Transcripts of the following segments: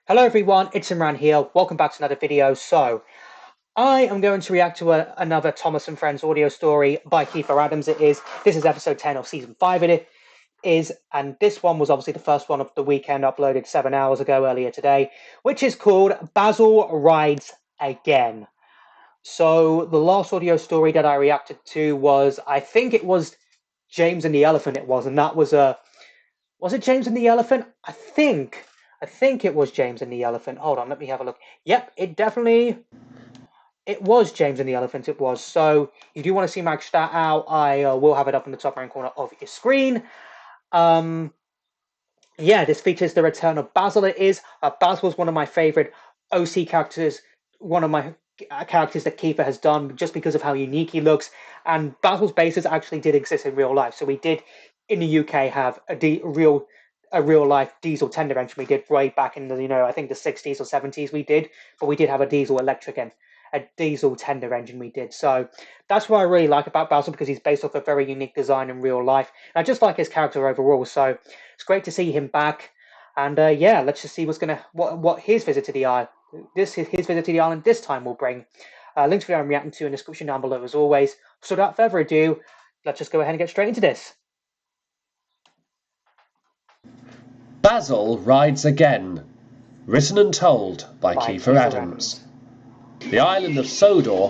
Hello everyone, it's Imran here. Welcome back to another video. I am going to react to another Thomas and Friends audio story by Kiefer Adams. This is episode 10 of season 5 it is, and this one was obviously the first one of the weekend, uploaded 7 hours ago earlier today, which is called Basil Rides Again. So the last audio story that I reacted to was, I think it was James and the Elephant and that was it James and the Elephant? I think it was James and the Elephant. Hold on, let me have a look. Yep, it was James and the Elephant. It was. So if you do want to see my stat out, I will have it up in the top right corner of your screen. Um, yeah, this features the return of Basil. Basil was one of my favorite OC characters. One of my characters that Kiefer has done just because of how unique he looks. And Basil's bases actually did exist in real life. So we did in the UK have a real life diesel tender engine. We did way back in the I think the 60s or 70s we did, but we did have a diesel electric and a diesel tender engine we did. So that's what I really like about Basil, because he's based off a very unique design in real life. And I just like his character overall. So it's great to see him back. And yeah, let's just see what his visit to the island, his visit to the island this time will bring. Links to the I'm reacting to in the description down below as always. So without further ado, let's just go ahead and get straight into this. Basil Rides Again, written and told by Kiefer Adams. The island of Sodor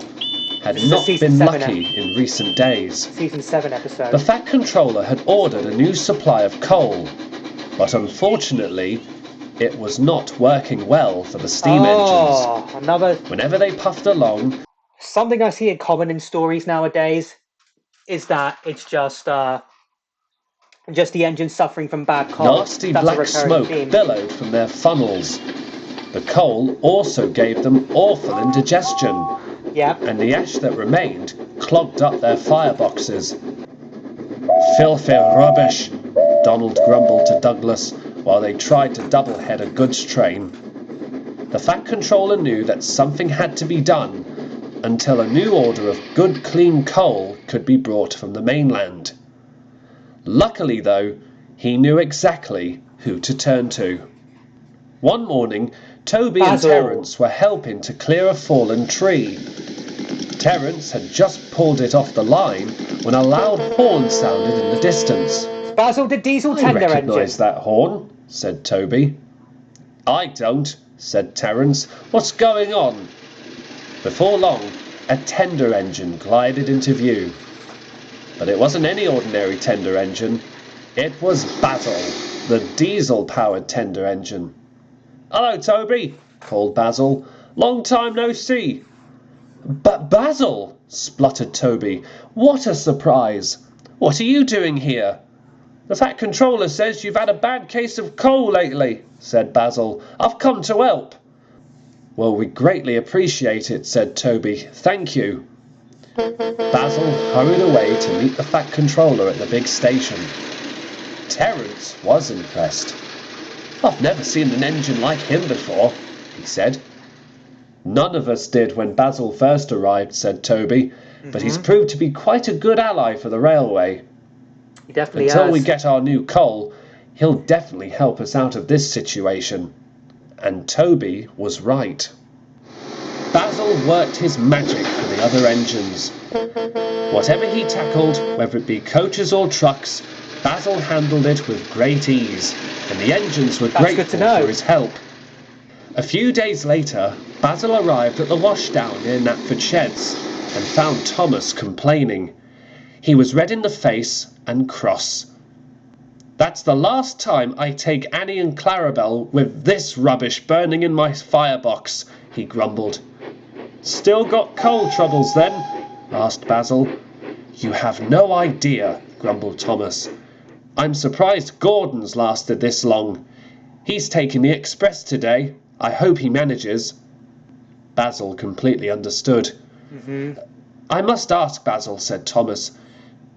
had not been lucky in recent days. Season 7 episode. The Fat Controller had ordered a new supply of coal, but unfortunately it was not working well for the steam engines. Whenever they puffed along... Something I see in common in stories nowadays is that it's just the engine suffering from bad coal. Nasty black smoke billowed from their funnels. The coal also gave them awful indigestion. Yep. And the ash that remained clogged up their fireboxes. Filthy rubbish, Donald grumbled to Douglas while they tried to double-head a goods train. The Fat Controller knew that something had to be done until a new order of good clean coal could be brought from the mainland. Luckily, though, he knew exactly who to turn to. One morning, Toby and Terence were helping to clear a fallen tree. Terence had just pulled it off the line when a loud horn sounded in the distance. Basil, the diesel tender engine. I recognise that horn, said Toby. I don't, said Terence. What's going on? Before long, a tender engine glided into view. But it wasn't any ordinary tender engine. It was Basil, the diesel-powered tender engine. Hello, Toby, called Basil. Long time no see. But Basil, spluttered Toby, what a surprise. What are you doing here? The Fat Controller says you've had a bad case of coal lately, said Basil. I've come to help. Well, we greatly appreciate it, said Toby. Thank you. Basil hurried away to meet the Fat Controller at the big station. Terence was impressed. I've never seen an engine like him before, he said. None of us did when Basil first arrived, said Toby, but he's proved to be quite a good ally for the railway. He definitely Until we get our new coal, he'll definitely help us out of this situation. And Toby was right. Basil worked his magic for the other engines. Whatever he tackled, whether it be coaches or trucks, Basil handled it with great ease, and the engines were grateful for his help. A few days later, Basil arrived at the washdown near Knapford Sheds and found Thomas complaining. He was red in the face and cross. That's the last time I take Annie and Clarabelle with this rubbish burning in my firebox, he grumbled. Still got coal troubles then? Asked Basil. You have no idea, grumbled Thomas. I'm surprised Gordon's lasted this long. He's taking the express today. I hope he manages. Basil completely understood. I must ask, Basil, said Thomas.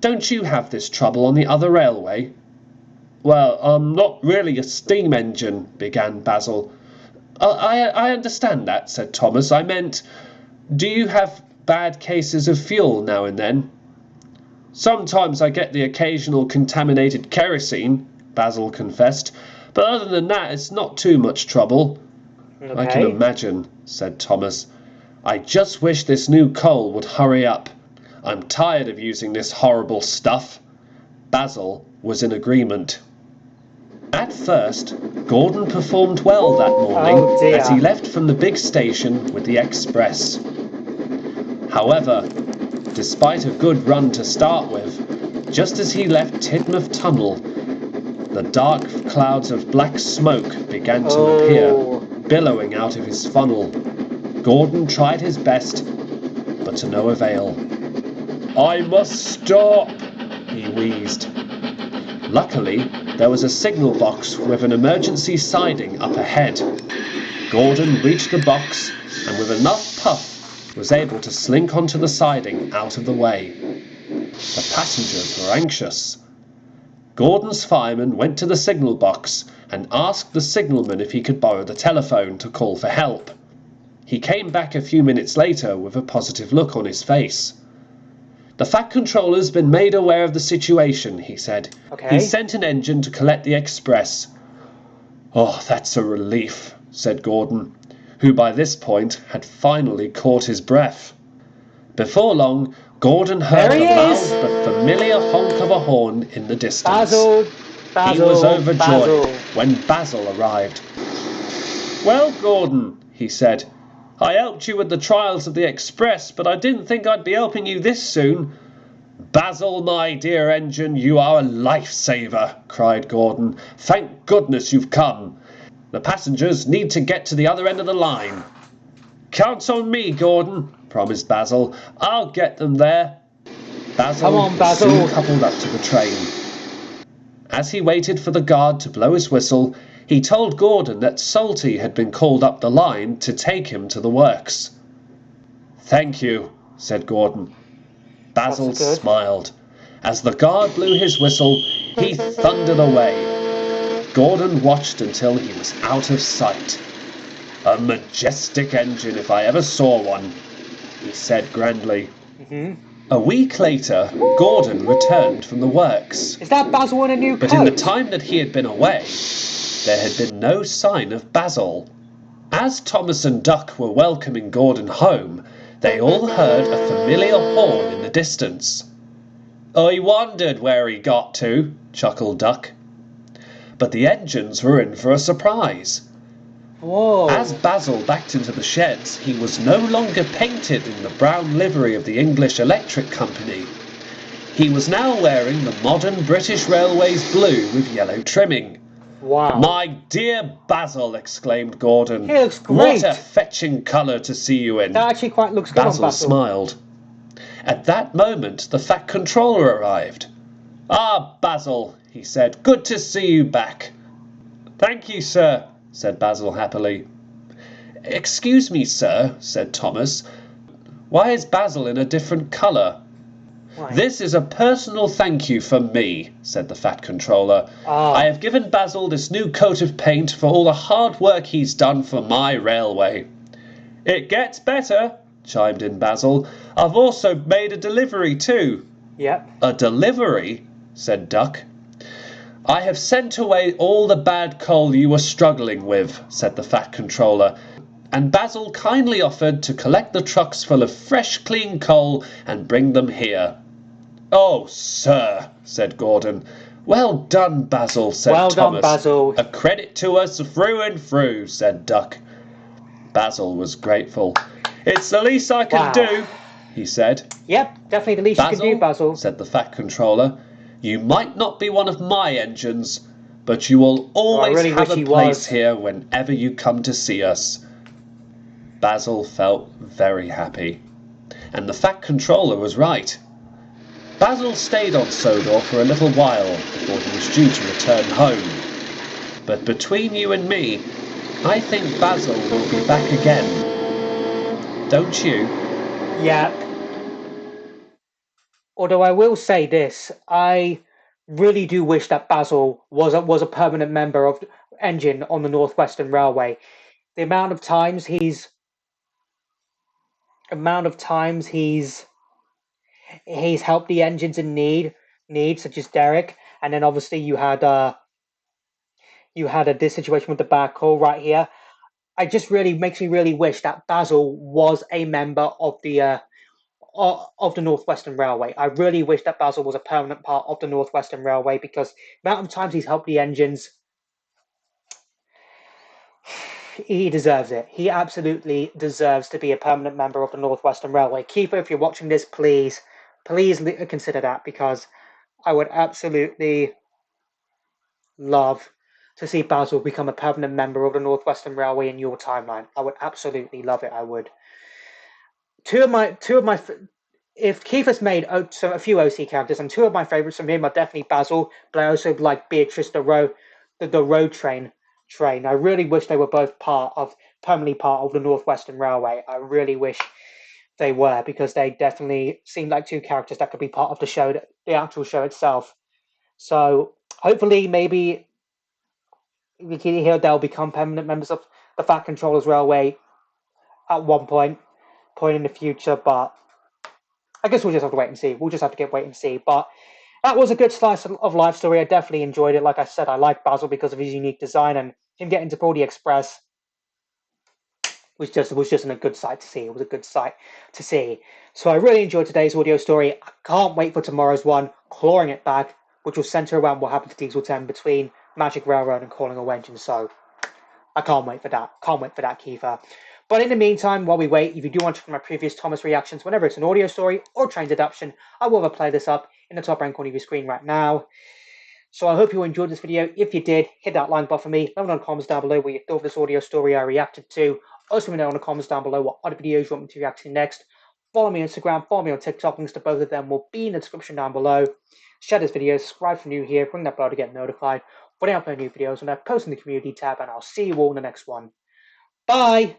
Don't you have this trouble on the other railway? Well, I'm not really a steam engine, began Basil. I understand that, said Thomas. I meant, do you have bad cases of fuel now and then? Sometimes I get the occasional contaminated kerosene, Basil confessed, but other than that it's not too much trouble. I can Okay. imagine, said Thomas. I just wish this new coal would hurry up. I'm tired of using this horrible stuff. Basil was in agreement. At first, Gordon performed well that morning Oh as he dear. left from the big station with the express. However, despite a good run to start with, just as he left Tidmouth Tunnel, the dark clouds of black smoke began to appear, Oh. billowing out of his funnel. Gordon tried his best, but to no avail. I must stop, he wheezed. Luckily, there was a signal box with an emergency siding up ahead. Gordon reached the box and with enough puff was able to slink onto the siding out of the way. The passengers were anxious. Gordon's fireman went to the signal box and asked the signalman if he could borrow the telephone to call for help. He came back a few minutes later with a positive look on his face. The Fat Controller's been made aware of the situation, he said. Okay. He sent an engine to collect the express. Oh, that's a relief, said Gordon, who by this point had finally caught his breath. Before long, Gordon heard There the he loud is! but familiar honk of a horn in the distance. Basil. He was Basil. overjoyed Basil. when Basil arrived. Well, Gordon, he said, I helped you with the trials of the express, but I didn't think I'd be helping you this soon. Basil, my dear engine, you are a lifesaver, cried Gordon. Thank goodness you've come. The passengers need to get to the other end of the line. Count on me, Gordon, promised Basil. I'll get them there. Basil Come on, was Basil. soon coupled up to the train. As he waited for the guard to blow his whistle, he told Gordon that Salty had been called up the line to take him to the works. Thank you, said Gordon. Basil smiled. As the guard blew his whistle, he thundered away. Gordon watched until he was out of sight. A majestic engine if I ever saw one, he said grandly. A week later, Gordon returned from the works. Is that Basil in a new coat? But in the time that he had been away, there had been no sign of Basil. As Thomas and Duck were welcoming Gordon home, they all heard a familiar horn in the distance. I wondered where he got to, chuckled Duck. But the engines were in for a surprise. Whoa. As Basil backed into the sheds, he was no longer painted in the brown livery of the English Electric Company. He was now wearing the modern British Railways blue with yellow trimming. Wow. My dear Basil, exclaimed Gordon. He looks great. What a fetching colour to see you in. That actually quite looks good Basil on Basil. smiled. At that moment, the Fat Controller arrived. Ah, Basil, he said. Good to see you back. Thank you, sir, said Basil happily. Excuse me, sir, said Thomas. Why is Basil in a different colour? Why? This is a personal thank you from me, said the Fat Controller. I have given Basil this new coat of paint for all the hard work he's done for my railway. It gets better, chimed in Basil. I've also made a delivery too. Yep. A delivery? Said Duck. I have sent away all the bad coal you were struggling with, said the Fat Controller, and Basil kindly offered to collect the trucks full of fresh, clean coal and bring them here. Oh, sir, said Gordon. Well done, Basil, said well Thomas. Done, Basil. A credit to us through and through, said Duck. Basil was grateful. It's the least I can do, he said. Yep, definitely the least you can do, Basil, said the Fat Controller. You might not be one of my engines, but you will always have a place here whenever you come to see us. Basil felt very happy. And the Fat Controller was right. Basil stayed on Sodor for a little while before he was due to return home. But between you and me, I think Basil will be back again. Don't you? Yeah. Although I will say this, I really do wish that Basil was a permanent member of the engine on the North Western Railway. The amount of times he's helped the engines in need, such as Derek, and then obviously you had this situation with the backhaul right here. I just really makes me really wish that Basil was a member of the Northwestern Railway. I really wish that Basil was a permanent part of the Northwestern Railway because the amount of times he's helped the engines, he deserves it. He absolutely deserves to be a permanent member of the Northwestern Railway. Keeper, if you're watching this, please consider that because I would absolutely love to see Basil become a permanent member of the Northwestern Railway in your timeline. I would absolutely love it. I would. Two of my if Keith has made a few OC characters, and two of my favorites from him are definitely Basil, but I also like Beatrice the road train. I really wish they were both permanently part of the Northwestern Railway. I really wish they were because they definitely seem like two characters that could be part of the show, the actual show itself. So hopefully, maybe Bikini Hill they'll become permanent members of the Fat Controllers Railway at one point in the future, but I guess we'll just have to wait and see. We'll just have to wait and see. But that was a good slice of life story. I definitely enjoyed it. Like I said, I like Basil because of his unique design and him getting to Brody Express was just a good sight to see. It was a good sight to see. So I really enjoyed today's audio story. I can't wait for tomorrow's one, Clawing It Back, which will center around what happened to Diesel 10 between Magic Railroad and Calling a Wench. And so I can't wait for that. Can't wait for that, Kiefer. But in the meantime, while we wait, if you do want to check my previous Thomas reactions, whenever it's an audio story or trained adaptation, I will have play this up in the top right corner of your screen right now. So I hope you enjoyed this video. If you did, hit that like button for me. Let me know in the comments down below what you thought of this audio story I reacted to. Also, let me know in the comments down below what other videos you want me to react to next. Follow me on Instagram, follow me on TikTok. Links to both of them will be in the description down below. Share this video, subscribe if you're new here, ring that bell to get notified when I upload new videos and I post in the community tab, and I'll see you all in the next one. Bye!